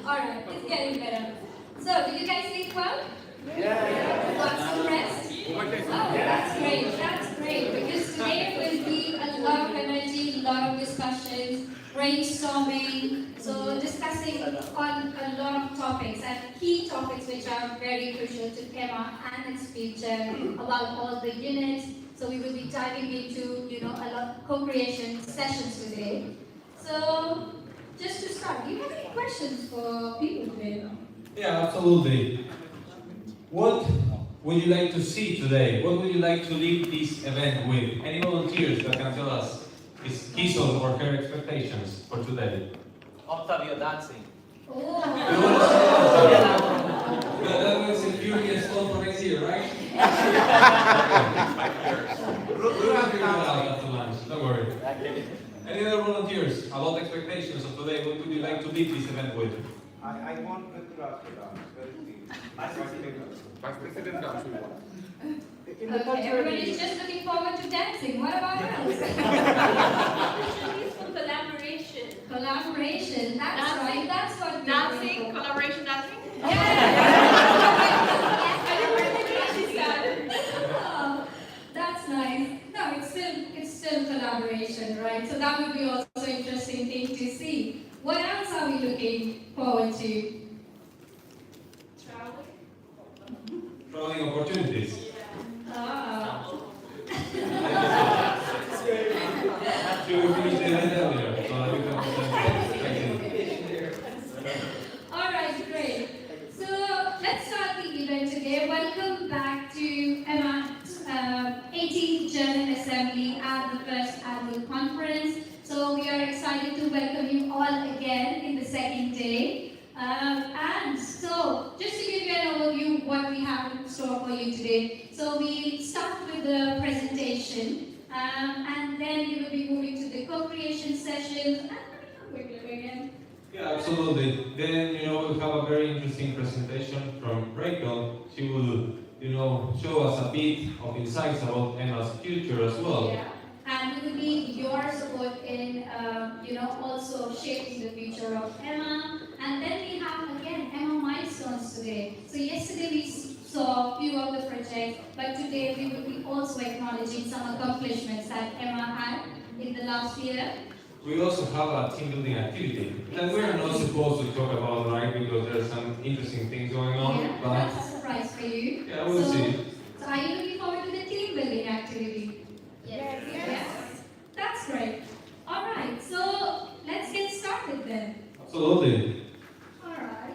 Alright, it's getting better. So, did you guys sleep well? Yeah. Got some rest? Oh, that's great. That's great. Because today will be a lot of energy, a lot of discussions, brainstorming, so discussing on a lot of topics and key topics which are very crucial to EMA and its future about all the units. So we will be diving into, a lot of co-creation sessions today. So just to start, do you have any questions for people today? Yeah, absolutely. What would you like to see today? What would you like to leave this event with? Any volunteers that can tell us his or her expectations for today? Octavio dancing. Oh. That will secure the spot for next year, right? We'll figure it out after lunch, don't worry. Any other volunteers about expectations of today? What would you like to leave this event with? I want the class to dance, very please. Vice President dance. Okay, everybody's just looking forward to dancing. What about else? Collaboration. Collaboration, that's right. That's what we're Dancing, looking for. collaboration dancing. Oh, that's nice. No, it's still collaboration, right? So that would be also an interesting thing to see. What else are we looking forward to? Traveling opportunities. Ah. Should we finish the event earlier? So that we can All right, great. So let's start the event today. Welcome back to EMA's 18th General Assembly at the first annual conference. So we are excited to welcome you all again in the second day. And so, just to give you an overview what we have in store for you today. So we start with the presentation, and then we will be moving to the co-creation sessions. Again. Yeah, absolutely. Then, we'll have a very interesting presentation from Rachel. She will, show us a bit of insights about Emma's future as well. Yeah. And we will need your support in, also shaping the future of EMA. And then we have, again, EMA milestones today. So yesterday we saw a few of the projects, but today we will be also acknowledging some accomplishments that EMA had in the last year. We also have a team building activity that we're not supposed to talk about, right? Because there's some interesting things going on. Yeah, But that's a surprise for you. yeah, we'll see. So are you looking forward to the team building activity? Yes. That's great. All right, so let's get started then. Absolutely. All right.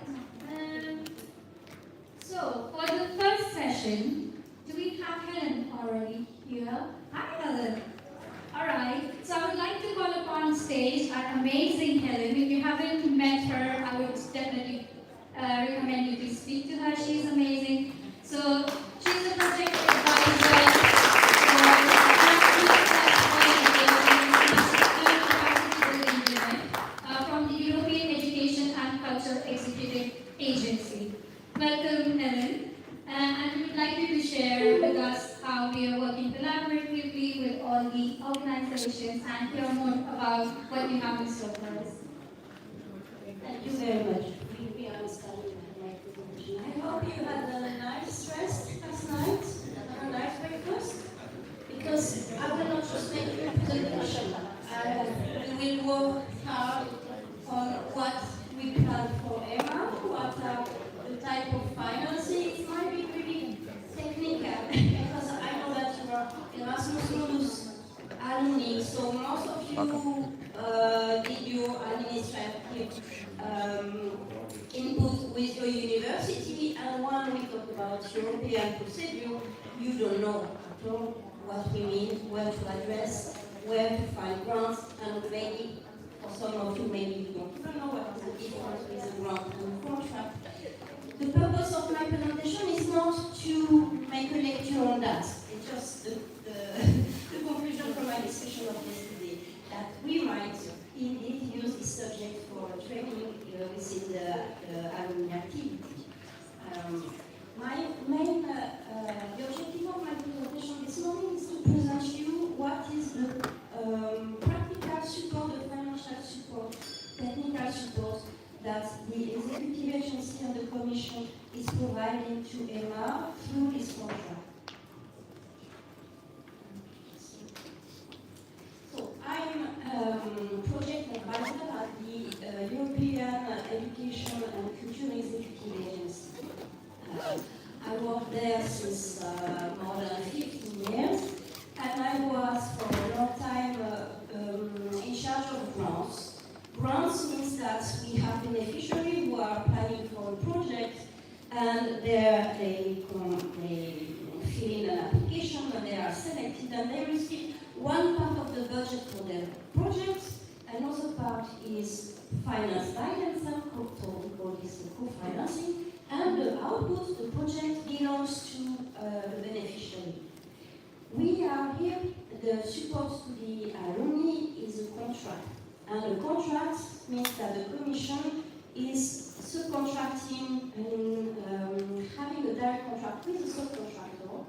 So for the first session, do we have Helen already here? Hi, Helen. All right. So I would like to call upon stage our amazing Helen. If you haven't met her, I would definitely recommend you to speak to her. She's amazing. So she's a project advisor. From the European Education and Culture Executive Agency. Welcome, Helen. And we would like you to share with us how we are working collaboratively with all the organizations and hear more about what you have in store for us. Thank you very much. We understand my presentation. I hope you had a nice rest last night and a nice breakfast. Because I will not just make a presentation. We will work hard on what we plan for EMA, what are the type of financing. It might be really technical because I know that you are Erasmus Mundus alumni, so most of you did your administrative input with your university, and when we talk about European procedure, you don't know at all what we mean, where to address, where to find grants, and maybe for some of you, maybe you don't even know what is the difference with a grant and a contract. The purpose of my presentation is not to make a lecture on that. It's just the conclusion from my discussion of yesterday, that we might indeed use this subject for training within the alumni activity. The objective of my presentation this morning is to present you what is the practical support, the financial support, technical support the executive agency and the Commission is providing to EMA through this contract. So I'm project advisor at the European Education and Culture Executive Agency. I worked there since more than 15 years, and I was for a long time in charge of grants. Grants means that we have beneficiaries who are applying for a project, and they fill in an application, and they are selected, and they receive one part of the budget for their project. Another part is financed by themselves, so we call this co-financing, and the output, the project, belongs to the beneficiary. We are here, the support to the alumni is a contract, and a contract means that the Commission is subcontracting and having a direct contract with the subcontractor,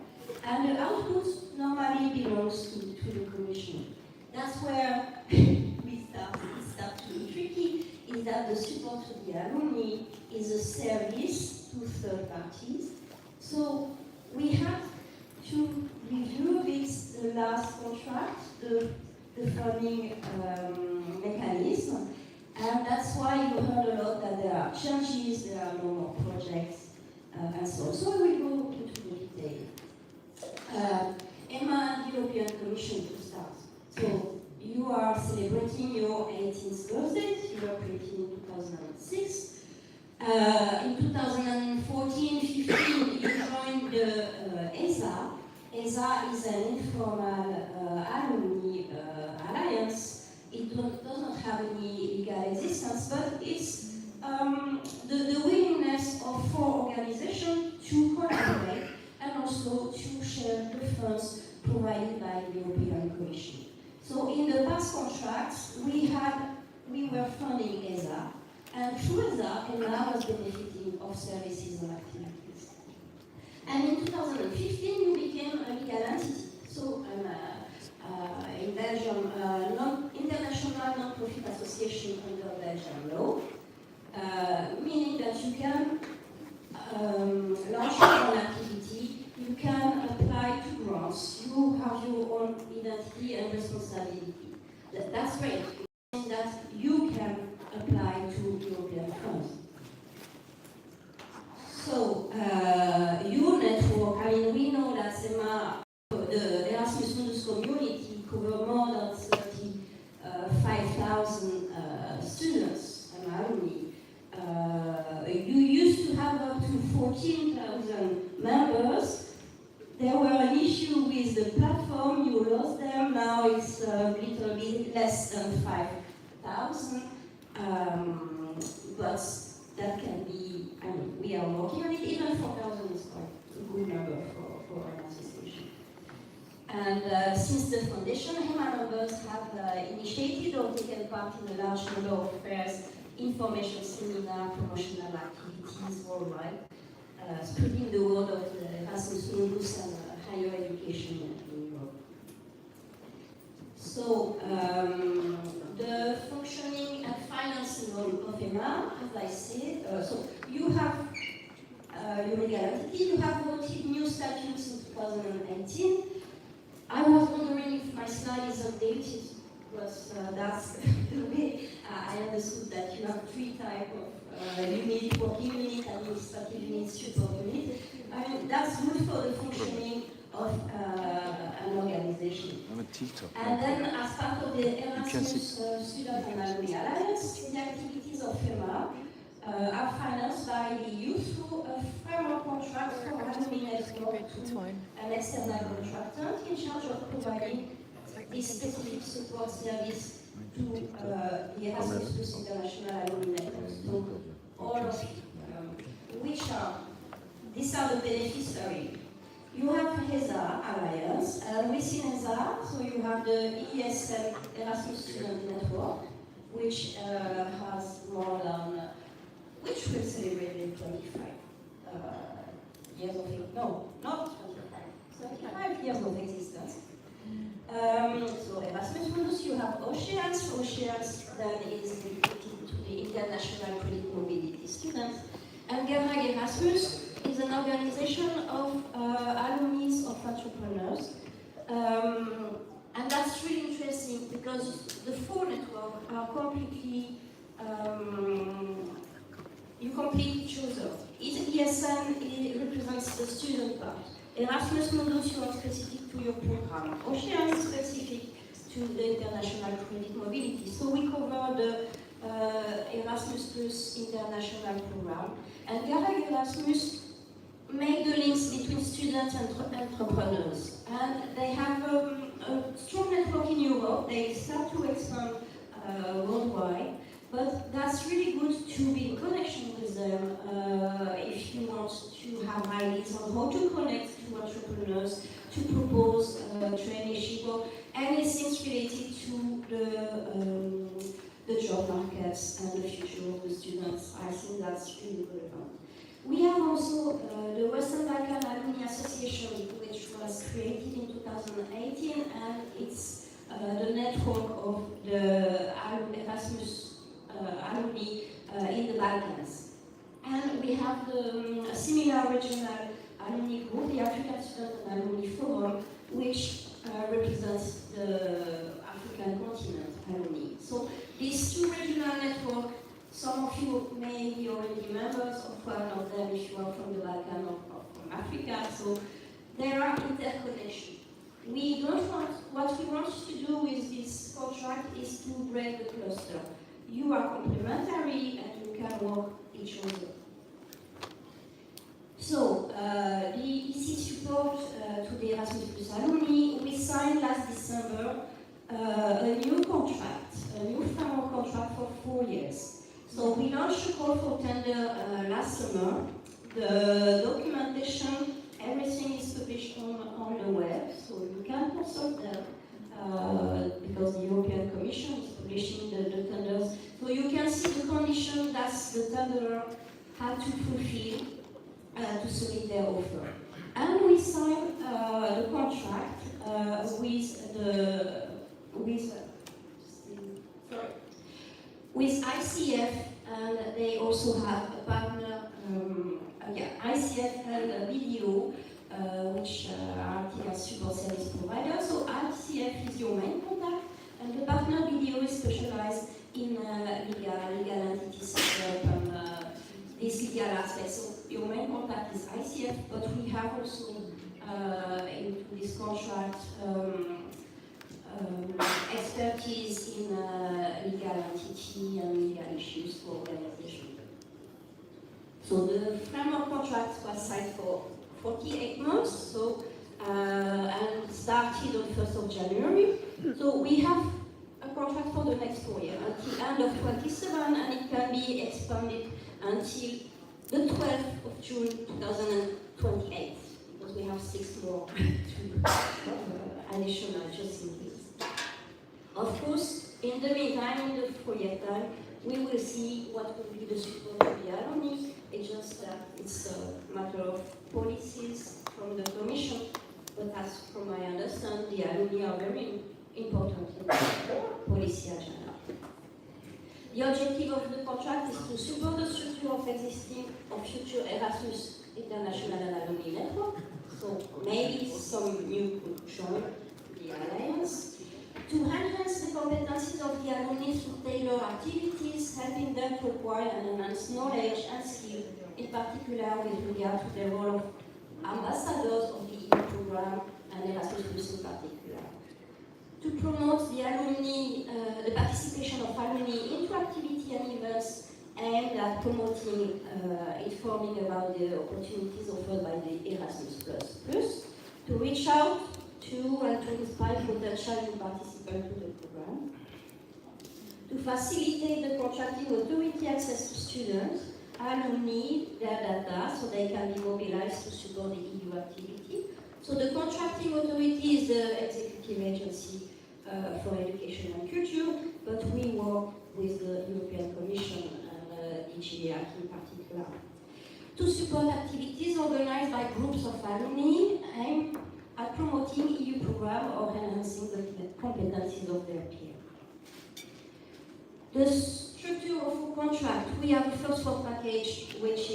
and the output normally belongs to the Commission. That's where it starts to be tricky, is that the support to the alumni is a service to third parties. So we have to review this last contract, the funding mechanism, and that's why you heard a lot that there are changes, there are no more projects, and so on. So we will go into the detail. EMA and the European Commission to start. So you are celebrating your 18th birthday. You were created in 2006. In 2014-15, you joined the ESA. ESA is an informal alumni alliance. It does not have any legal existence, but it's the willingness of 4 organizations to collaborate and also to share the funds provided by the European Commission. So in the past contracts, we were funding ESA, and through ESA, EMA was benefiting of services and activities. And in 2015, you became a legal entity. So in Belgium, international non-profit association under Belgian law, meaning that you can launch your own activity, you can apply to grants, you have your own identity and responsibility. That's great, meaning that you can apply to European funds. So, your network, I mean, we know that the Erasmus Mundus community covers more than 35,000 students and alumni. You used to have up to 14,000 members. There were an issue with the platform, you lost them, now it's a little bit less than 5,000. But that can be, I mean, we are working on it, even 4,000 is quite a good number for an association. And since the foundation, EMA members have initiated or taken part in a large number of fairs, information seminar, promotional activities worldwide, spreading the word of the Erasmus Mundus and higher education in Europe. So, the functioning and financing of EMA, as I said, so you have your legal entity, you have voted new statutes in 2018. I was wondering if my slide is updated, because that's the way I understood that you have 3 types of unit, working unit, administrative unit, support unit. I mean, that's good for the functioning of an organization. And then, as part of the Erasmus Student and Alumni Alliance, the activities of EMA are financed by the EU through a framework contract for alumni network to an external contractor in charge of providing this specific support service to the Erasmus Plus International Alumni Network. So, all of these are the beneficiaries. You have ESA Alliance, and within ESA, so you have the ESL Erasmus Student Network, which has more than, which will celebrate in 25 years of, no, not 25 years of existence. So Erasmus Mundus, you have Oceans then is dedicated to the international credit mobility. Erasmus is an organization of alumni of entrepreneurs. And that's really interesting because the four networks are completely, you complete each other. ESN represents the student part. Erasmus Mundus, you are specific to your program. Ocean is specific to the international credit mobility. So we cover the Erasmus Plus international program. And Garag Erasmus make the links between students and entrepreneurs. And they have a strong network in Europe. They start to expand worldwide. But that's really good to be in connection with them if you want to have ideas on how to connect to entrepreneurs, to propose traineeship or anything related to the job markets and the future of the students. I think that's really relevant. We have also the Western Balkan Alumni Association, which was created in 2018, and it's the network of the Erasmus alumni in the Balkans. And we have the similar regional alumni group, the African Student and Alumni Forum, which represents the African continent alumni. So these two regional networks, some of you may be already members of one of them if you are from the Balkan or from Africa, so there are interconnections. We don't want, what we want to do with this contract is to break the cluster. You are complementary and you can work each other. So, the EC support to the Erasmus Plus alumni, we signed last December a new contract, a new framework contract for 4 years. So we launched a call for tender last summer. The documentation, everything is published on the web, so you can consult them because the European Commission is publishing the tenders. So you can see the condition that the tenderer had to fulfill to submit their offer. And we signed the contract with ICF, and they also have a partner, ICF and BDO, which are TIA support service providers. So ICF is your main contact, and the partner BDO is specialized in legal entity setup and this legal aspect. So your main contact is ICF, but we have also into this contract expertise in legal entity and legal issues for organization. So the framework contract was signed for 48 months, so and started on 1st of January. So we have a contract for the next 4 years until end of 27, and it can be expanded until the 12th of June 2028, because we have 6 more additional just in case. Of course, in the meantime, in the 4-year time, we will see what will be the support of the alumni. It's just that it's a matter of policies from the Commission, but as from my understanding, the alumni are very important in the policy agenda. The objective of the contract is to support the structure of existing or future Erasmus International and Alumni Network, so maybe some new could join the alliance. To enhance the competencies of the alumni through tailored activities, helping them to acquire and enhance knowledge and skill, in particular with regard to the role of ambassadors of the EU program and Erasmus Plus in particular. To promote the alumni, the participation of alumni into activity and events aimed at promoting, informing about the opportunities offered by the Erasmus Plus, to reach out to and to inspire potential new participants to the program, to facilitate the contracting authority access to students, alumni, their data, so they can be mobilized to support the EU activity. So the contracting authority is the executive agency for education and culture, but we work with the European Commission and DGAC in particular. To support activities organized by groups of alumni aimed at promoting EU program or enhancing the competencies of their peers. The structure of contract, we have the first work package, which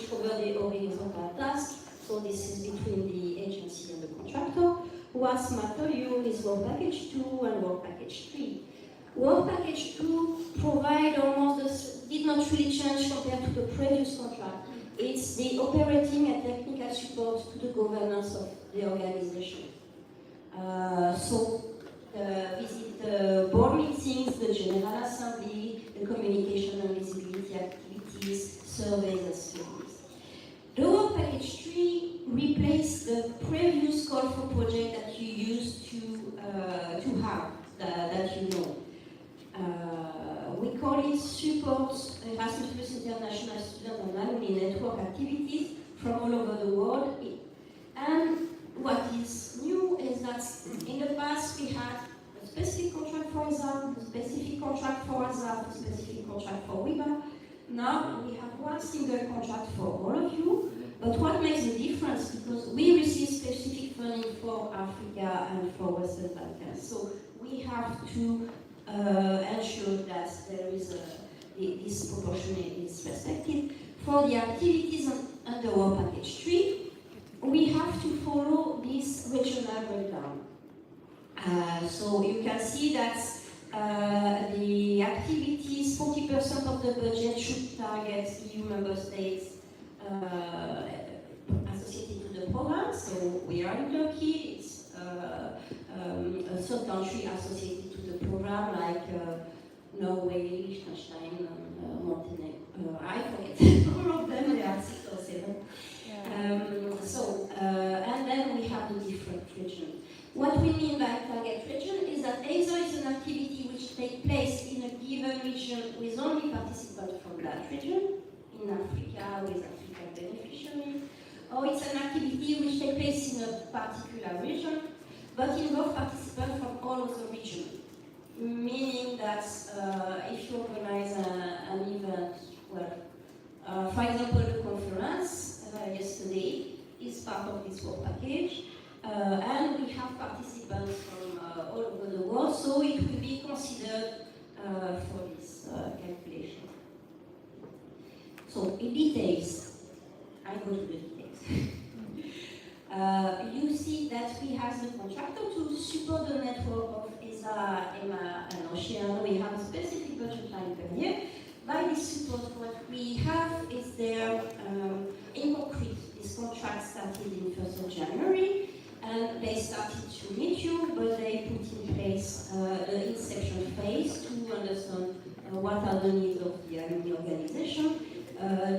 covers the horizontal task. So this is between the agency and the contractor. What's matter you is work package 2 and work package 3. Work package 2 did not really change compared to the previous contract. It's the operating and technical support to the governance of the organization. Visit the board meetings, the General Assembly, the communication and visibility activities, surveys and studies. The work package 3 replaced the previous call for project that you used to have, that you know. We call it support Erasmus International Student and Alumni Network activities from all over the world. And what is new is that in the past we had a specific contract for ESA, a specific contract for ASA, a specific contract for WIBA. Now we have one single contract for all of you. But what makes the difference? Because we receive specific funding for Africa and for Western Balkans. So we have to ensure that there is this proportion is respected. For the activities under work package 3, we have to follow this regional breakdown. So you can see that the activities, 40% of the budget should target EU member states associated to the program. So we are in Turkey, it's a third country associated to the program like Norway, Liechtenstein, and Montenegro. I forget all of them, there are 6 or 7. And then we have the different regions. What we mean by target region is that either it's an activity which takes place in a given region with only participants from that region, in Africa with African beneficiaries, or it's an activity which takes place in a particular region, but involves participants from all of the region. Meaning that if you organize an event, for example, the conference yesterday is part of this work package, and we have participants from all over the world, so it will be considered for this calculation. So, in details, I go to the details. You see that we have the contractor to support the network of ESA, EMA, and Oceania. We have a specific budget line per year. By this support, what we have is there, in concrete, this contract started in 1st of January, and they started to meet you, but they put in place the inception phase to understand what are the needs of the alumni organization.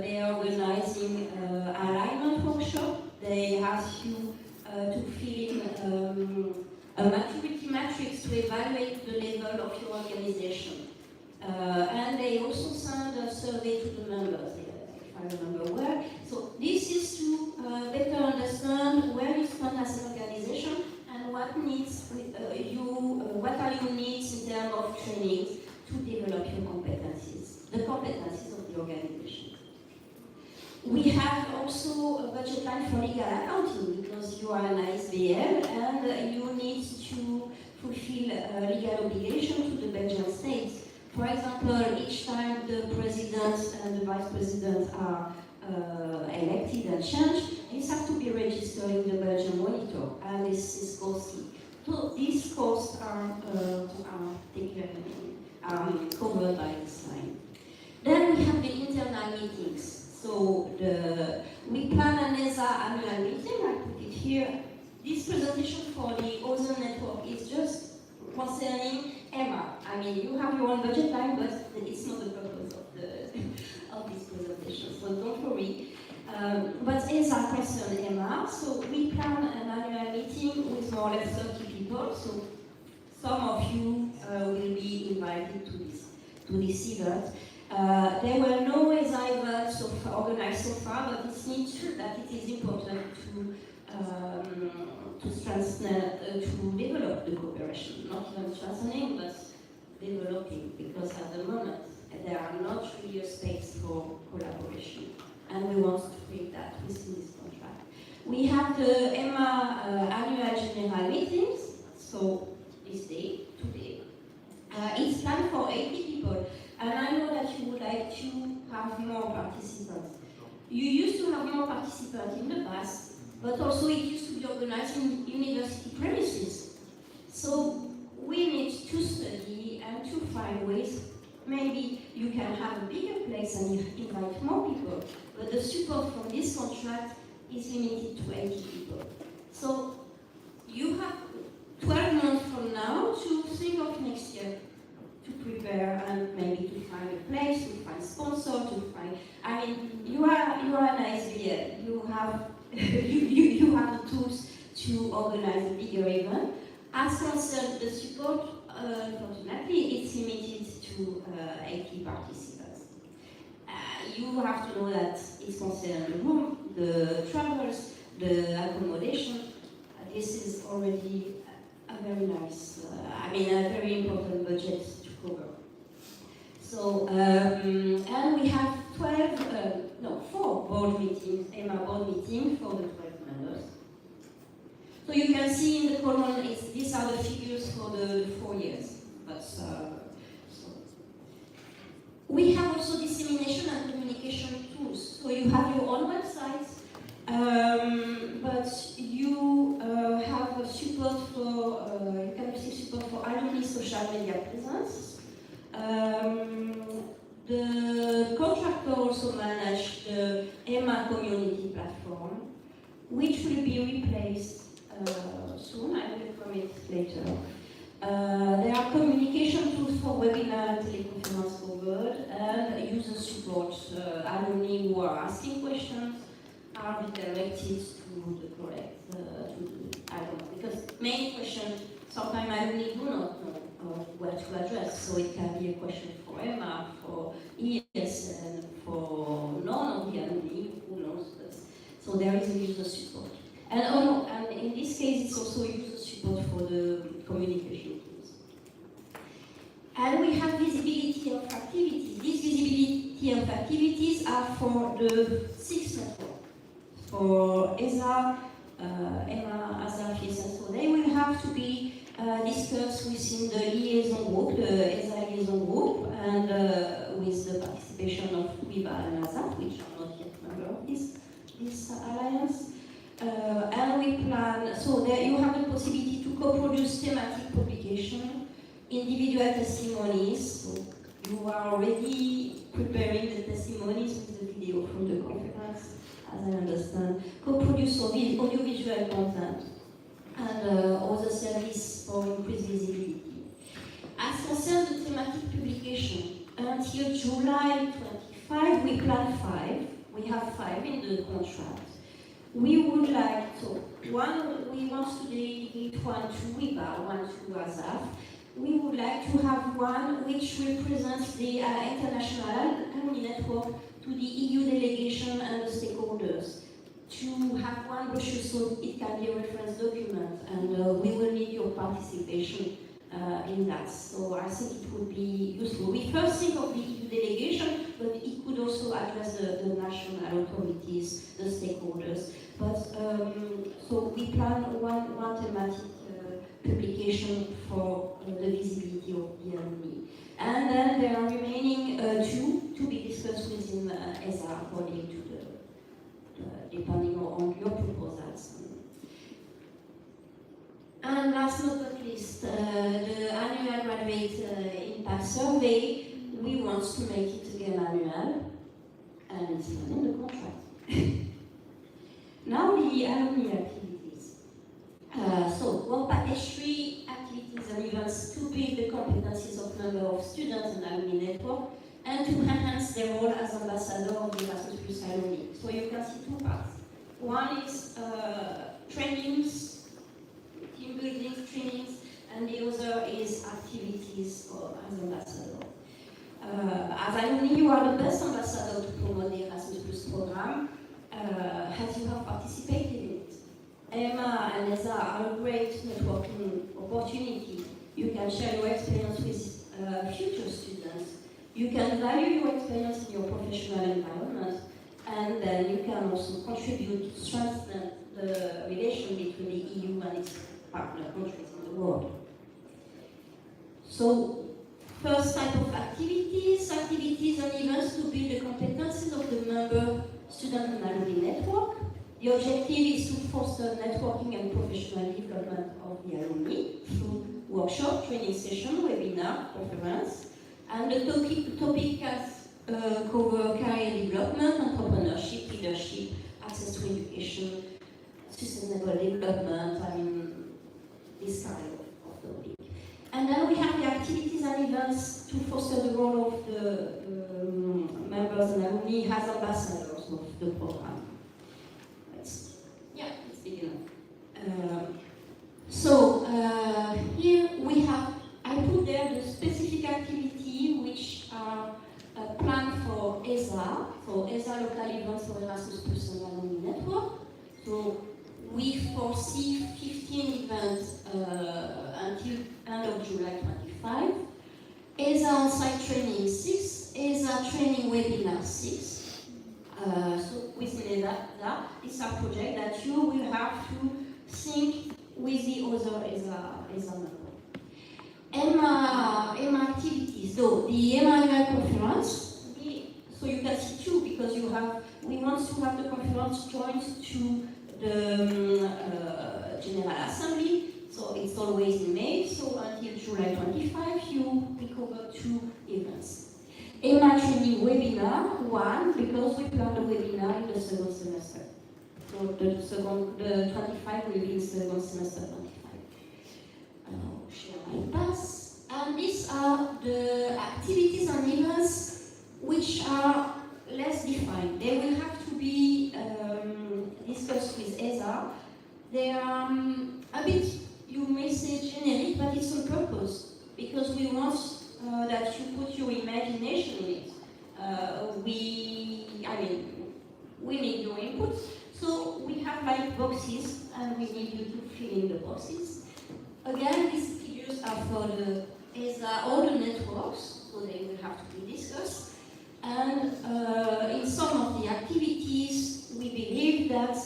They are organizing alignment workshop. They ask you to fill in a maturity matrix to evaluate the level of your organization. And they also send a survey to the members, if I remember well. So this is to better understand where you stand as an organization and what are your needs in terms of training to develop your competencies, the competencies of the organization. We have also a budget line for legal accounting because you are an ISBL and you need to fulfill legal obligation to the Belgian state. For example, each time the president and the vice president are elected and changed, these have to be registered in the Belgian monitor, and this is costly. So these costs are covered by this line. Then we have the internal meetings. So we plan an ESA annual meeting, I put it here. This presentation for the Ozone Network is just concerning EMA. I mean, you have your own budget line, but it's not the purpose of this presentation, so don't worry. But ESA concerns EMA, so we plan an annual meeting with more or less 30 people, so some of you will be invited to this event. There were no ESA events organized so far, but it seems that it is important to develop the cooperation, not even strengthening, but developing, because at the moment there are not really a space for collaboration, and we want to create that within this contract. We have the EMA annual general meetings, so this day, today. It's planned for 80 people, and I know that who would like to have more participants. You used to have more participants in the past, but also it used to be organized in university premises. So we need to study and to find ways. Maybe you can have a bigger place and invite more people, but the support from this contract is limited to 80 people. So you have 12 months from now to think of next year, to prepare and maybe to find a place, to find sponsor, to find. I mean, you are an ISBL. You have you have the tools to organize a bigger event. As concerns the support, unfortunately, it's limited to 80 participants. You have to know that it's concerned the room, the travels, the accommodation. This is already a very nice, a very important budget to cover. So, and we have 4 board meetings, EMA board meetings for the 12 members. So you can see in the column, these are the figures for the 4 years. But, we have also dissemination and communication tools. So you have your own website, but you have a support for, you can receive support for alumni social media presence. The contractor also manage the EMA community platform, which will be replaced soon. I will comment later. There are communication tools for webinar and teleconference covered, and user support. Alumni who are asking questions are redirected to the correct, I don't know, because many questions, sometimes alumni do not know where to address, so it can be a question for EMA, for ESN, for none of the alumni, who knows this. So there is a user support. And in this case, it's also user support for the communication tools. And we have visibility of activities. These visibility of activities are for the 6 networks. For ESA, EMA, ASA, FIES, so they will have to be discussed within the liaison group, the ESA liaison group, and with the participation of WIBA and ASA, which are not yet members of this alliance. And we plan, so there you have the possibility to co-produce thematic publication, individual testimonies, so you are already preparing the testimonies with the video from the conference, as I understand, co-produce audiovisual content, and other service for increased visibility. As concerns the thematic publication, until July 25, we plan 5. We have 5 in the contract. We would like, so one, we want to dedicate one to WIBA, one to ASAF. We would like to have one which represents the international alumni network to the EU delegation and the stakeholders. To have one brochure so it can be a reference document, and we will need your participation in that. So I think it would be useful. We first think of the EU delegation, but it could also address the national authorities, the stakeholders. But so we plan one thematic publication for the visibility of the alumni. And then there are remaining 2 to be discussed within ESA according to depending on your proposals. And last but not least, the annual graduate impact survey, we want to make it again annual, and it's not in the contract. Now the alumni activities. So work package 3 activities and events to build the competencies of number of students and alumni network, and to enhance their role as ambassador of the Erasmus alumni. So you can see 2 parts. One is trainings, team building trainings, and the other is activities as ambassador. As alumni, you are the best ambassador to promote the Erasmus program, as you have participated in it. EMA and ESA are a great networking opportunity. You can share your experience with future students. You can value your experience in your professional environment, and then you can also contribute to strengthen the relation between the EU and its partner countries in the world. So, first type of activities and events to build the competencies of the member student and alumni network. The objective is to foster networking and professional development of the alumni through workshop, training session, webinar, conference. And the topic has cover career development, entrepreneurship, leadership, access to education, sustainable development, this kind of topic. And then we have the activities and events to foster the role of the members and alumni as ambassadors of the program. It's big enough. Here we have, I put there the specific activity which are planned for ESA, so ESA local events for Erasmus Mundus alumni network. So we foresee 15 events until end of July 25. ESA on-site training 6, ESA training webinar 6. So within that, it's a project that you will have to sync with the other ESA member. EMA activities. So the EMA annual conference, so you can see two because we want to have the conference joined to the General Assembly. So it's always in May. So until July 25, we cover 2 events. EMA training webinar 1 because we plan the webinar in the second semester. So the 25 will be in second semester 25. Share my pass. And these are the activities and events which are less defined. They will have to be discussed with ESA. They are a bit, you may say generic, but it's on purpose because we want that you put your imagination in it. We need your input. So we have like boxes and we need you to fill in the boxes. Again, these figures are for the ESA, all the networks, so they will have to be discussed. And in some of the activities, we believe that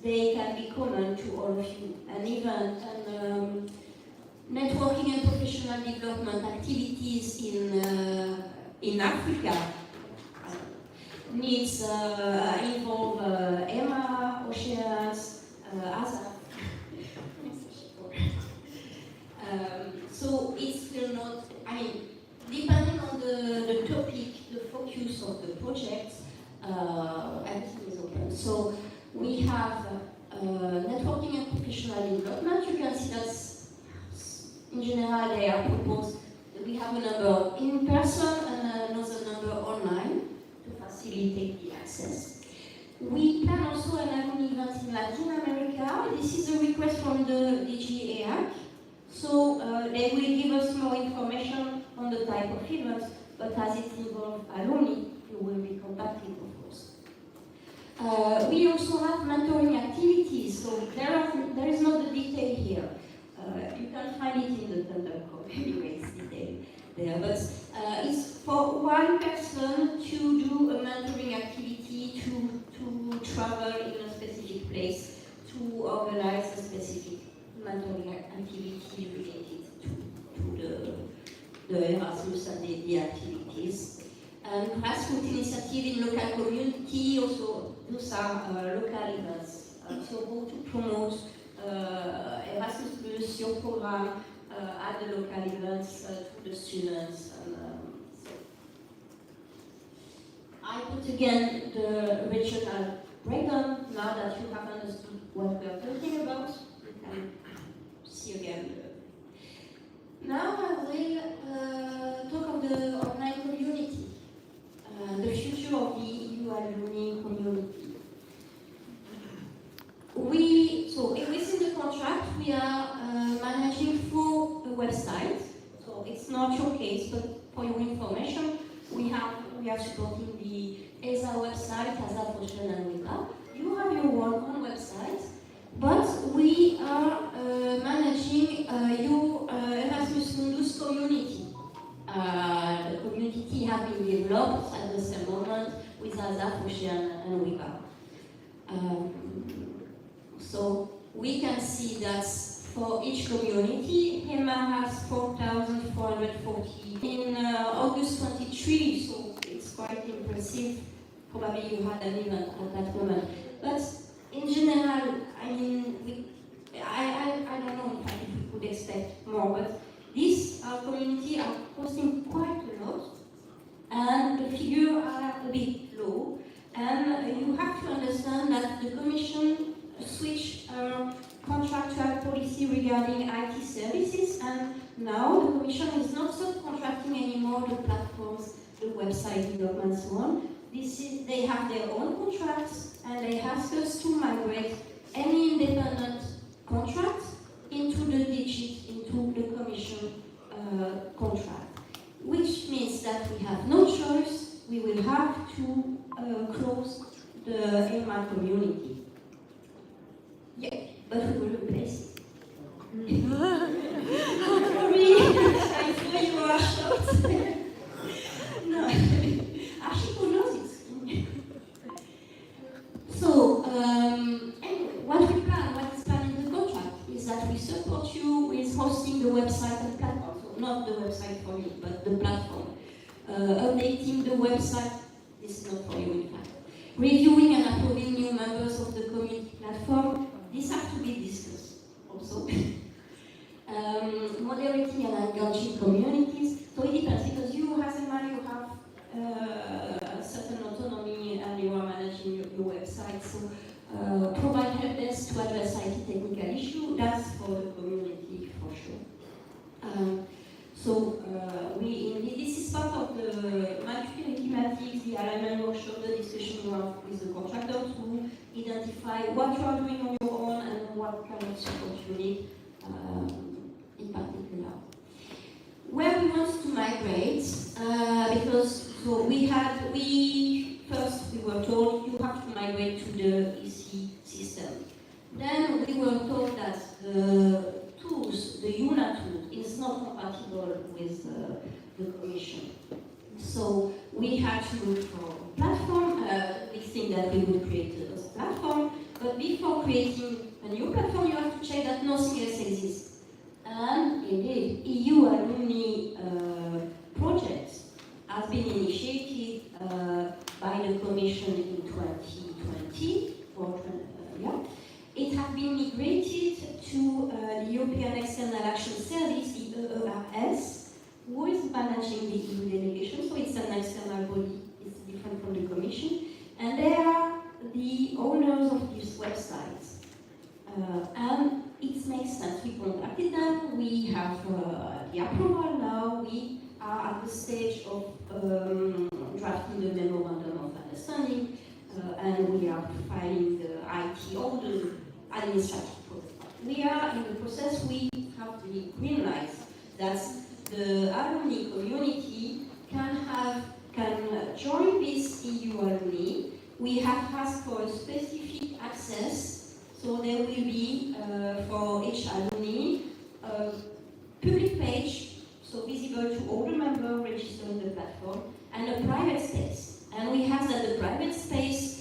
they can be common to all of you. And even networking and professional development activities in Africa needs involve EMA, Oceans, ASA. So it's still not, depending on the topic, the focus of the project, everything is open. So we have networking and professional development. You can see that in general they are proposed. We have a number in person and another number online to facilitate the access. We plan also an alumni event in Latin America. This is a request from the DGAAC. So they will give us more information on the type of event, but as it involves alumni, you will be contacted, of course. We also have mentoring activities, so there is not the detail here. You can find it in the tender code, anyways, detail there. But it's for one person to do a mentoring activity, to travel in a specific place, to organize a specific mentoring activity related to the Erasmus and the activities. And grassroots initiative in local community, also those are local events. So how to promote Erasmus Mundus, your program at the local events to the students. So I put again the regional breakdown now that you have understood what we are talking about. You can see again. Now I will talk of the online community, the future of the EU alumni community. Within the contract, we are managing through a website. So it's not your case, but for your information, we are supporting the ESA website, ESA Ocean and Wyndham. You have your own website, but we are managing your Erasmus Mundus community. The community has been developed at the same moment with ESA Ocean and Wyndham. So we can see that for each community. EMA has 4,440 in August 23, so it's quite impressive. Probably you had an event at that moment. But in general, I mean, I don't know if we could expect more, but this community are costing quite a lot, and the figures are a bit low. And you have to understand that the Commission switched contractual policy regarding IT services, and now the Commission is not subcontracting anymore the platforms, the website development, and so on. They have their own contracts, and they ask us to migrate any independent contract into the digit, into the Commission contract, which means that we have no choice. We will have to close the EMA community. Yeah, but we will replace it. Sorry, I thought you were shocked. No, Ashiko knows it. So, anyway, what we plan, what is planned in the contract, is that we support you with hosting the website and platform. So not the website for you, but the platform. Updating the website, this is not for you in fact. Reviewing and approving new members of the community platform, these have to be discussed also. Moderating and engaging communities, so it depends, because you as a man, you have a certain autonomy and you are managing your website, so provide help desk to address IT technical issue, that's for the community for sure. This is part of the management thematics, the alignment workshop, the discussion you have with the contractor to identify what you are doing on your own and what kind of support you need in particular. Where we want to migrate, because so we were told you have to migrate to the EC system. Then we were told that the tools, the UNA tool, is not compatible with the Commission. So we had to look for a platform. We think that we would create a platform, but before creating a new platform, you have to check that nothing else exists. And indeed, EU alumni project has been initiated by the Commission in 2020. It has been migrated to the European External Action Service, the EEAS, who is managing the EU delegation, so it's an external body, it's different from the Commission, and they are the owners of these websites. And it makes sense. We contacted them, we have the approval now, we are at the stage of drafting the memorandum of understanding, and we are filing the IT, all the administrative process. We are in the process, we have the green light that the alumni community can join this EU alumni. We have asked for a specific access, so there will be for each alumni a public page, so visible to all the members registered in the platform, and a private space. And we have that the private space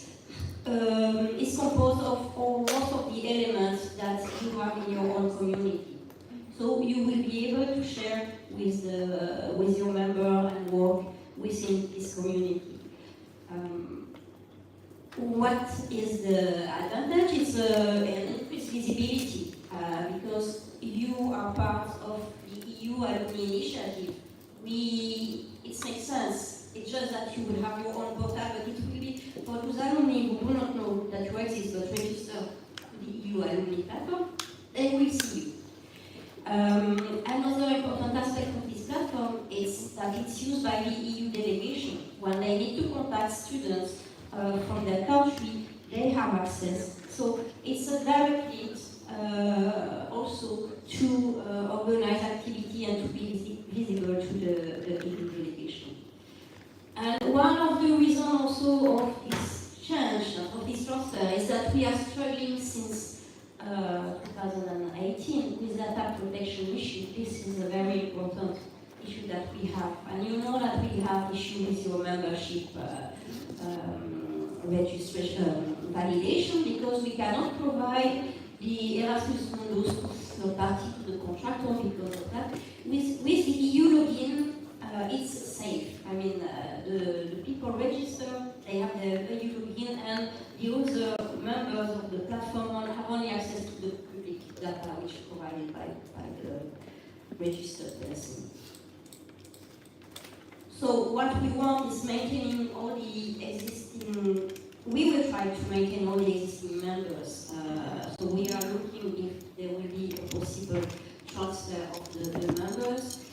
is composed of most of the elements that you have in your own community. So you will be able to share with your member and work within this community. What is the advantage? It's an increased visibility because you are part of the EU alumni initiative. It makes sense. It's just that you will have your own portal, but it will be for those alumni who do not know that you exist but register to the EU alumni platform, they will see you. Another important aspect of this platform is that it's used by the EU delegation. When they need to contact students from their country, they have access. So it's a direct link also to organize activity and to be visible to the EU delegation. And one of the reasons also of this change, of this transfer, is that we are struggling since 2018 with data protection issue. This is a very important issue that we have. And you know that we have issue with your membership registration validation because we cannot provide the Erasmus Mundus external party to the contractor because of that. With the EU login, it's safe. I mean, the people register, they have the EU login, and the other members of the platform have only access to the public data which is provided by the registered person. So what we want is maintaining all the existing, we will try to maintain all the existing members. So we are looking if there will be a possible transfer of the members.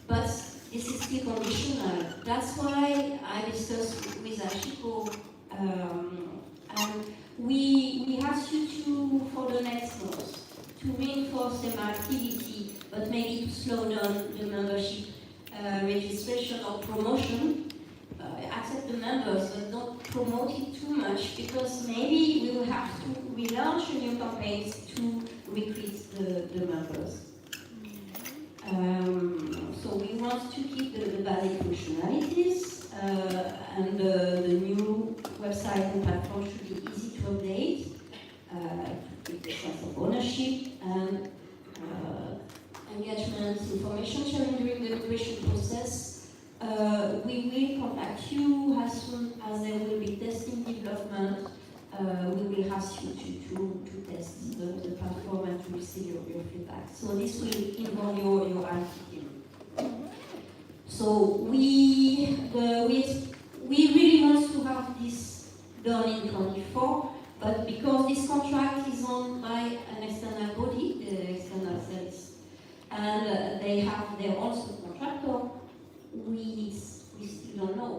But this is still conditional. That's why I discussed with Ashiko, and we ask you to, for the next month, to reinforce their activity, but maybe to slow down the membership registration or promotion. Accept the members, but don't promote it too much, because maybe we will have to relaunch a new campaigns to recruit the members. So we want to keep the basic functionalities, and the new website and platform should be easy to update, to keep the sense of ownership and engagement, information sharing during the migration process. We will contact you as soon as there will be testing development. We will ask you to test the platform and to receive your feedback. So this will involve your IT team. So we really want to have this done in 24, but because this contract is owned by an external body, the external sales, and they have their own subcontractor, we still don't know.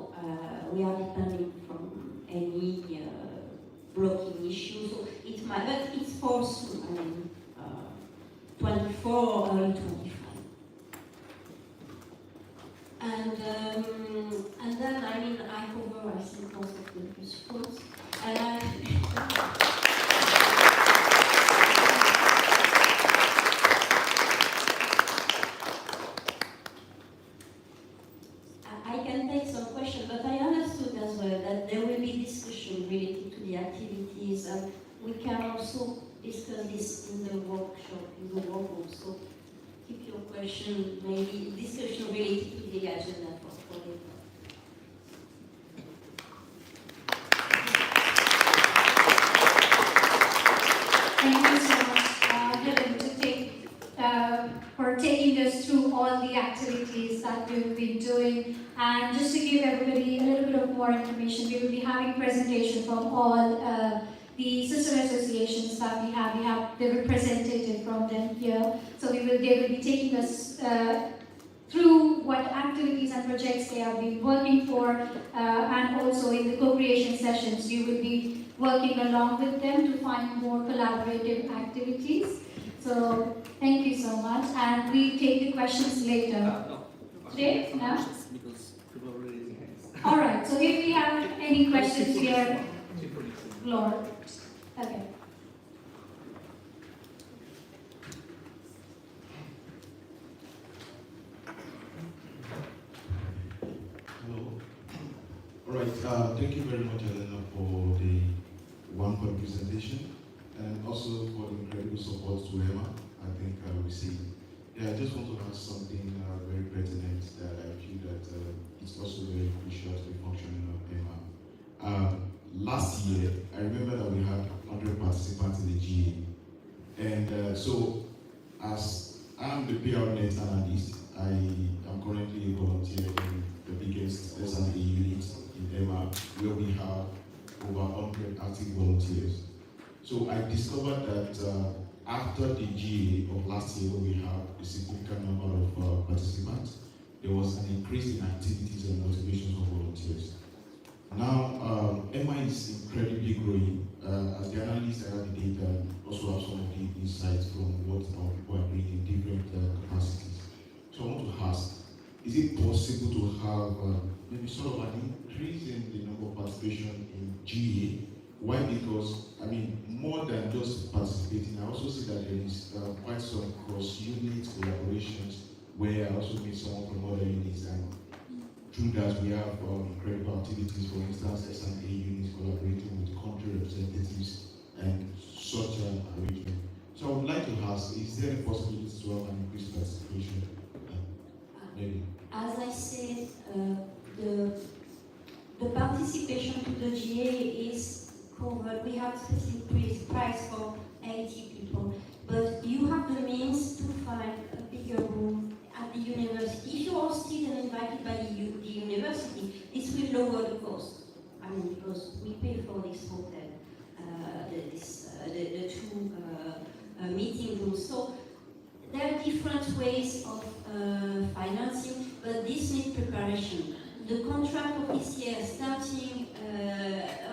We are depending from any blocking issue, so it might, but it's for soon. I mean, 24 or early 25. And then I mean I cover, I think, most of the response, and I can take some questions, but I understood as well that there will be discussion related to the activities, and we can also discuss this in the workshop, in the workroom. So keep your question, maybe discussion related to the agenda for later. Thank you so much, Helen, for taking us through all the activities that we've been doing. And just to give everybody a little bit of more information, we will be having presentation from all the sister associations that we have. We have the representative from them here. So they will be taking us through what activities and projects they have been working for, and also in the co-creation sessions, you will be working along with them to find more collaborative activities. So thank you so much, and we take the questions later. No. Today? No? Because people are raising hands. All right. So if we have any questions here, Lord. Okay. Hello. All right. Thank you very much, Elena, for the one-point presentation, and also for the incredible support to EMA. I think we see. Yeah, I just want to ask something very pertinent that I feel that it's also very crucial to the functioning of EMA. Last year, I remember that we had 100 participants in the GA, and so as I'm the PRNet analyst, I am currently a volunteer in the biggest S&A unit in EMA, where we have over 100 active volunteers. So I discovered that after the GA of last year, where we had a significant number of participants, there was an increase in activities and motivations of volunteers. Now, EMA is incredibly growing. As the analyst, I have the data and also have some of the insights from what our people are doing in different capacities. So I want to ask, is it possible to have maybe sort of an increase in the number of participation in GA? Why? Because, I mean, more than just participating, I also see that there is quite some cross-unit collaborations where I also meet someone from other units, and through that we have incredible activities. For instance, S&A units collaborating with country representatives and such an arrangement. So I would like to ask, is there a possibility covered. We have specific price for 80 people, but you have the means to find a bigger room at the university. If you are still invited by the university, this will lower the cost. I mean, because we pay for this hotel, the two meeting rooms. So there are different ways of financing, but this needs preparation. The contract of this year starting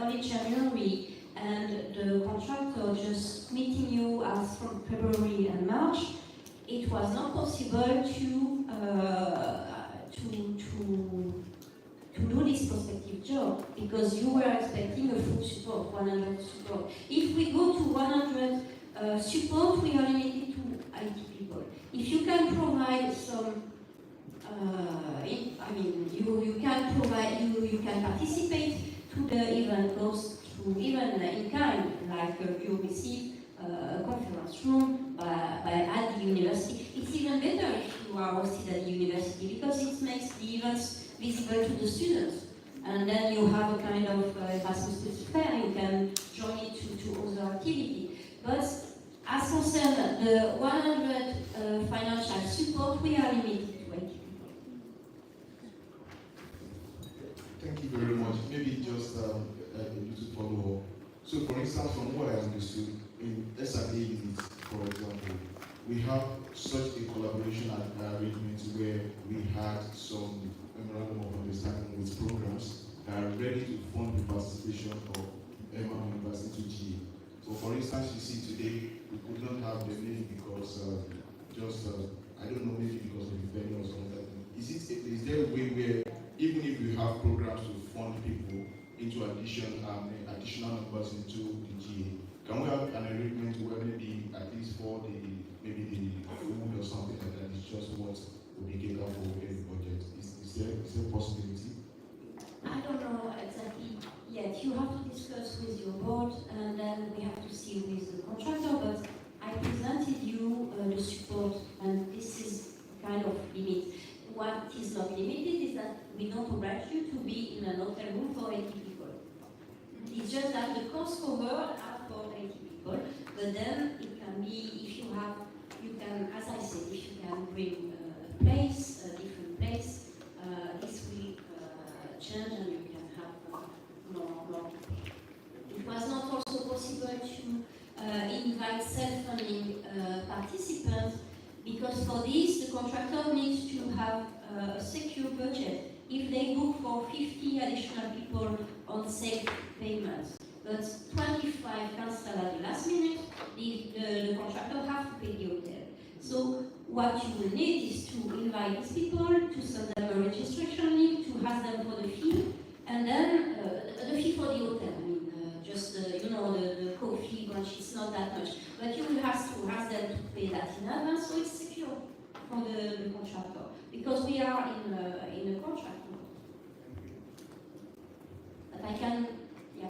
early January, and the contractor just meeting you as from February and March, it was not possible to do this prospective job because you were expecting a full support, 100 support. If we go to 100 support, we are limited to 80 people. If you can provide some, you can provide, you can participate to the event, goes to even in kind, like you receive a conference room at the university. It's even better if you are hosted at the university because it makes the events visible to the students. And then you have a kind of Erasmus fair, you can join it to other activity. But as concerned the 100 financial support, we are limited to 80 people. Thank you very much. Maybe just a little follow-up. So, for instance, from what I understood, in SRA units, for example, we have such a collaboration arrangement where we had some memorandum of understanding with programs that are ready to fund the participation of EMA University to GA. So, for instance, you see today we could not have the name because I don't know, maybe because of the venue or something. Is there a way where even if we have programs to fund people into additional numbers into the GA, can we have an arrangement where maybe at least for the food or something like that is just what would be catered for in the budget? Is there a possibility? I don't know exactly yet. You have to discuss with your board, and then we have to see with the contractor. But I presented you the support, and this is kind of limit. What is not limited is that we don't oblige you to be in an hotel room for 80 people. It's just that the cost covered are for 80 people, but then it can be, if you can, as I said, if you can bring a place, a different place, this will change and you can have more. It was not also possible to invite self-funding participants because for this, the contractor needs to have a secure budget. If they book for 50 additional people on safe payments, but 25 cancel at the last minute, the contractor has to pay the hotel. So what you will need is to invite these people, to send them a registration link, to ask them for the fee, and then the fee for the hotel. I mean, the coffee bunch, it's not that much. But you will have to ask them to pay that in advance, so it's secure for the contractor. Because we are in a contract. But I can, yeah.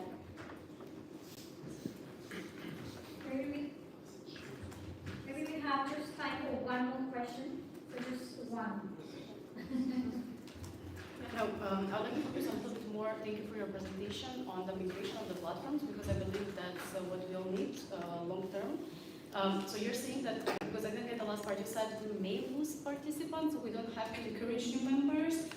Maybe we have just time for one more question. So just one. I'd like to focus a little bit more, thank you for your presentation, on the migration of the platforms, because I believe that's what we all need long term. So you're saying that, because I didn't get the last part, you said we may lose participants, so we don't have to encourage new members.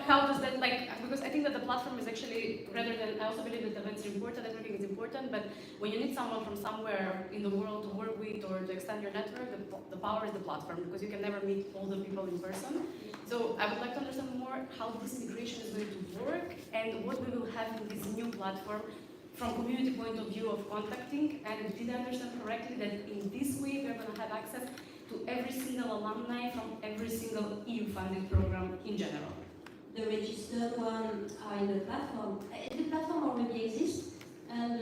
How does that, because I think that the platform is actually, rather than, I also believe that events are important, networking is important, but when you need someone from somewhere in the world to work with or to extend your network, the power is the platform, because you can never meet all the people in person. So I would like to understand more how this migration is going to work and what we will have in this new platform from community point of view of contacting. And did I understand correctly that in this way we're going to have access to every single alumni from every single EU funded program in general? The registered ones are in the platform. The platform already exists, and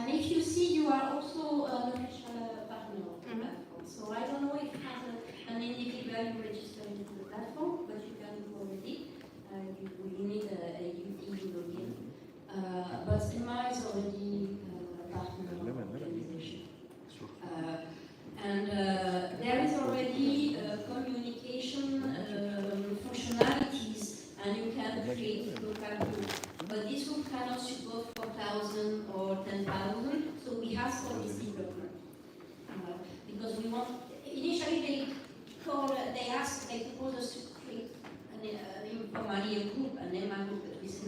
if you see, you are also an official partner of the platform. So I don't know if it has an individual you register into the platform, but you can do already. You need a EU login. But EMA is already a partner organization. And there is already communication functionalities, and you can create local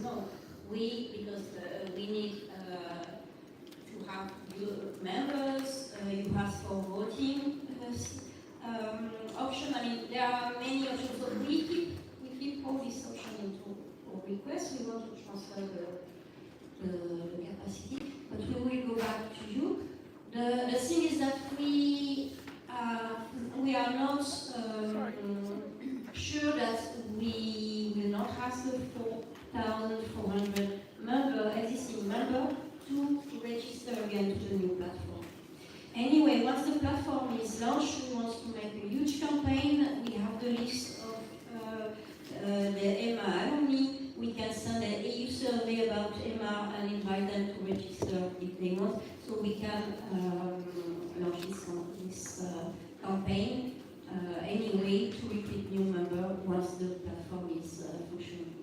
no. Because we need to have members, you ask for voting option. I mean, there are many options. So we keep all these options into our request. We want to transfer the capacity, but we will go back to you. The thing is that we are not sure that we will not ask the 4,400 existing member to register again to the new platform. Anyway, once the platform is launched, we want to make a huge campaign. We have the list of the EMA alumni. We can send an EU survey about EMA and invite them to register if they want. So we can launch this campaign anyway to recruit new members once the platform is functioning.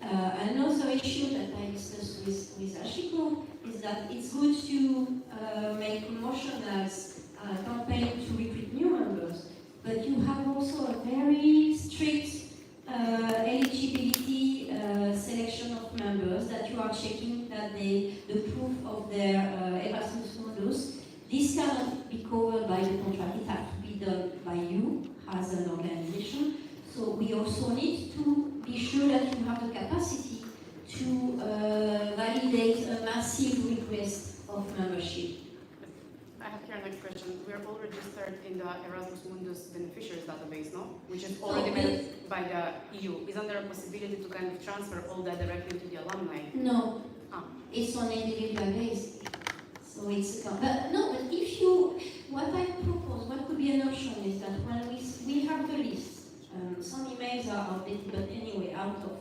Another issue that I discussed with Ashiko is that it's good to make promotional campaign to recruit new members, but you have also a very strict eligibility selection of members that you are checking that the proof of their Erasmus Mundus. This cannot be covered by the contract. It has to be done by you as an organization. So we also need to be sure that you have the capacity to validate a massive request of membership. I have here next question. We are all registered in the Erasmus Mundus beneficiaries database, no? Which is already managed by the EU. Isn't there a possibility to kind of transfer all that directly to the alumni? No, it's on individual basis. So it's but if you, what I propose, what could be an option is that when we have the list, some emails are outdated, but anyway, out of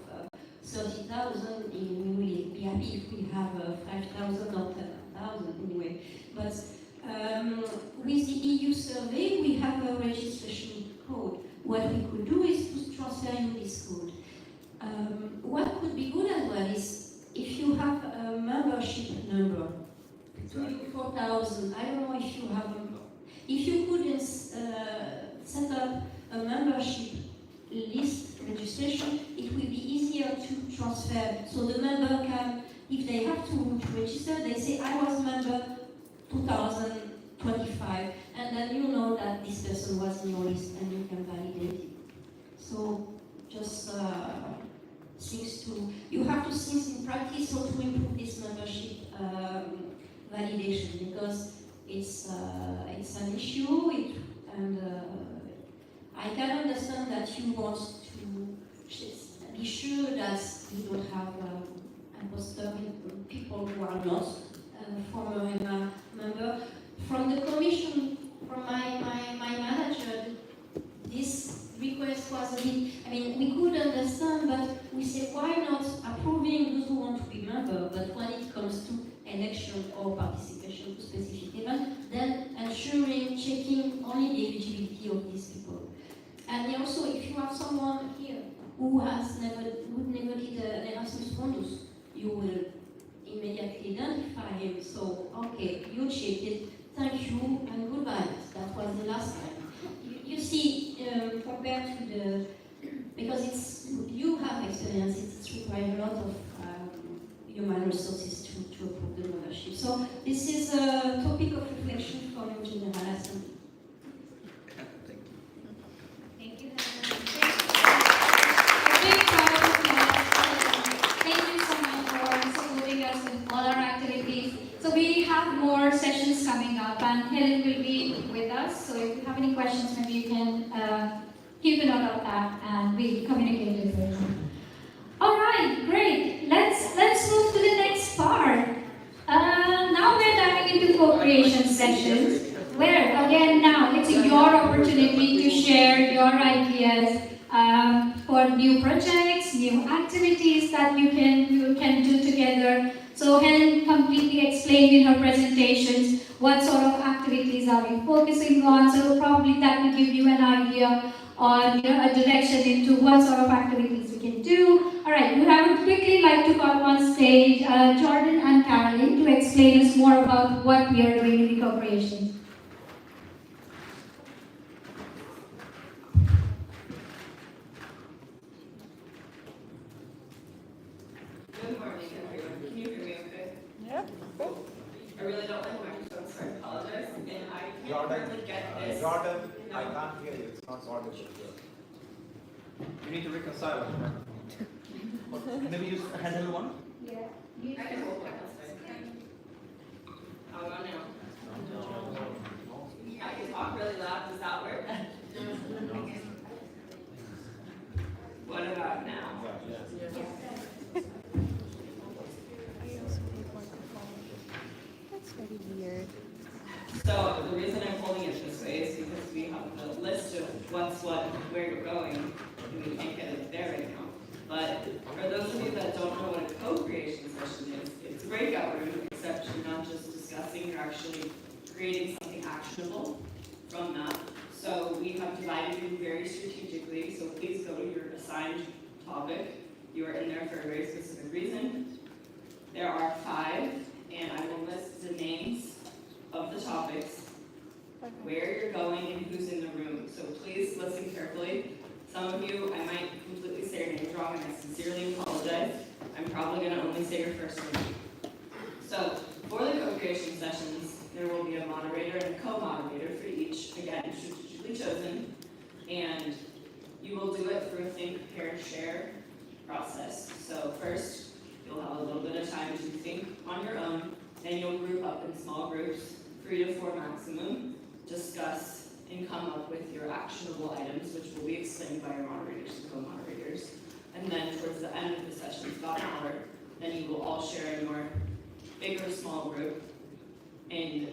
30,000, we will be happy if we have 5,000 or 10,000 anyway. But with the EU survey, we have a registration code. What we could do is to transfer you this code. What could be good as well is if you have a membership number, 4,000. I don't know if you have. If you could set up a membership list registration, it will be easier to transfer. So the member can, if they have to register, they say, I was member 2025, and then you know that this person was in your list and you can validate it. So just things to, you have to think in practice how to improve this membership validation, because it's an issue, and I can understand that you want to be sure that you don't have imposter people who are not former EMA member. From the commission, from my manager, this request was a bit, I mean, we could understand, but we said, why not approving those who want to be member, but when it comes to election or participation to specific event, then ensuring, checking only the eligibility of these people. And also, if you have someone here who never did an Erasmus Mundus, you will immediately identify him. So, okay, you checked it, thank you, and goodbye. That was the last time. You see, compared to the, because you have experience, it requires a lot of human resources to approve the membership. So this is a topic of reflection for your General Assembly. Thank you, Helen. A big round of applause. Thank you so much for supporting us in all our activities. So we have more sessions coming up, and Helen will be with us. So if you have any questions, maybe you can keep a note of that, and we'll communicate it with you. All right, great. Let's move to the next part. Now we're diving into co-creation sessions, where again now it's your opportunity to share your ideas for new projects, new activities that you can do together. So Helen completely explained in her presentations what sort of activities are we focusing on. So probably that will give you an idea on a direction into what sort of activities we can do. All right, we would quickly like to call on stage Jordan and Caroline to explain us more about what we are doing in the co-creation. Good morning, everyone. Can you hear me okay? Yeah. I really don't like microphones, so I apologize. And I can't really get this. Jordan, I can't hear you. It's not audible here. You need to reconcile it. Maybe use a handheld one? I can hold one. I'll go now. I can talk really loud. Does that work? What about now? That's very weird. So the reason I'm holding it this way is because we have the list of what's what, where you're going, and we can't get it there right now. But for those of you that don't know what a co-creation session is, it's a breakout room, except you're not just discussing, you're actually creating something actionable from that. So we have divided you very strategically, so please go to your assigned topic. You are in there for a very specific reason. There are 5, and I will list the names of the topics, where you're going, and who's in the room. So please listen carefully. Some of you, I might completely say your names wrong, and I sincerely apologize. I'm probably going to only say your first name. So for the co-creation sessions, there will be a moderator and a co-moderator for each, again, strategically chosen, and you will do it through a think, pair, share process. So first, you'll have a little bit of time to think on your own, then you'll group up in small groups, 3 to 4 maximum, discuss and come up with your actionable items, which will be explained by your moderators and co-moderators. And then towards the end of the session, about an hour, then you will all share in your big or small group and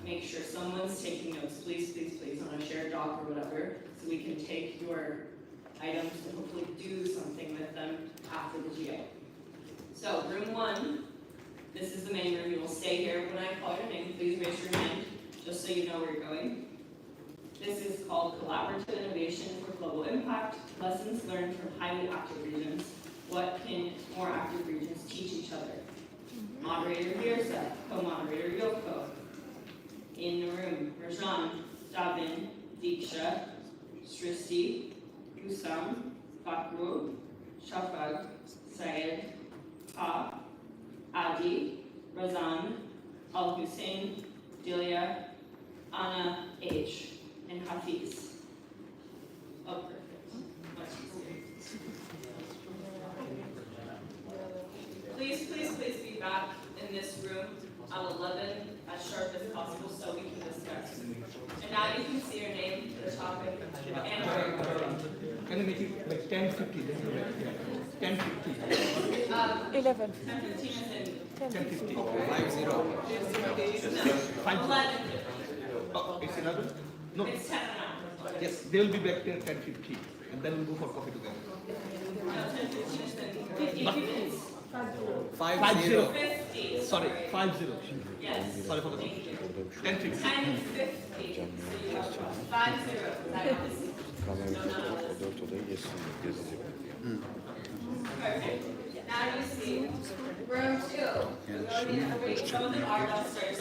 make sure someone's taking notes, please, please, please, on a shared doc or whatever, so we can take your items and hopefully do something with them after the GA. So room 1, this is the main room. You will stay here. When I call your name, please raise your hand, just so you know where you're going. This is called Collaborative Innovation for Global Impact, Lessons Learned from Highly Active Regions. What can more active regions teach each other? Moderator Virsa, co-moderator Yoko. In the room, Rajan, Davin, Diksha, Sristi, Gusam, Fakru, Shafag, Syed, Ha, Adi, Razan, Al Hussein, Delia, Anna H, and Hafiz. Oh, perfect. Much easier. Please, please, please be back in this room at 11 as sharp as possible so we can discuss. And now you can see your name, the topic, and where you're going. Can you make it like 10:50? 10:50. 11. 10:15 is in 10:50. 50. No, 11. Oh, it's 11? No. It's 10 now. Yes, they will be back there 10:50, and then we'll go for coffee together. No, 10:15 is in 50 minutes. 50. 50. Sorry, 50. Yes. Sorry for the Thank you. 10:50. 10:50. So you have 50. Perfect. Now you see room 2. Some of them are downstairs.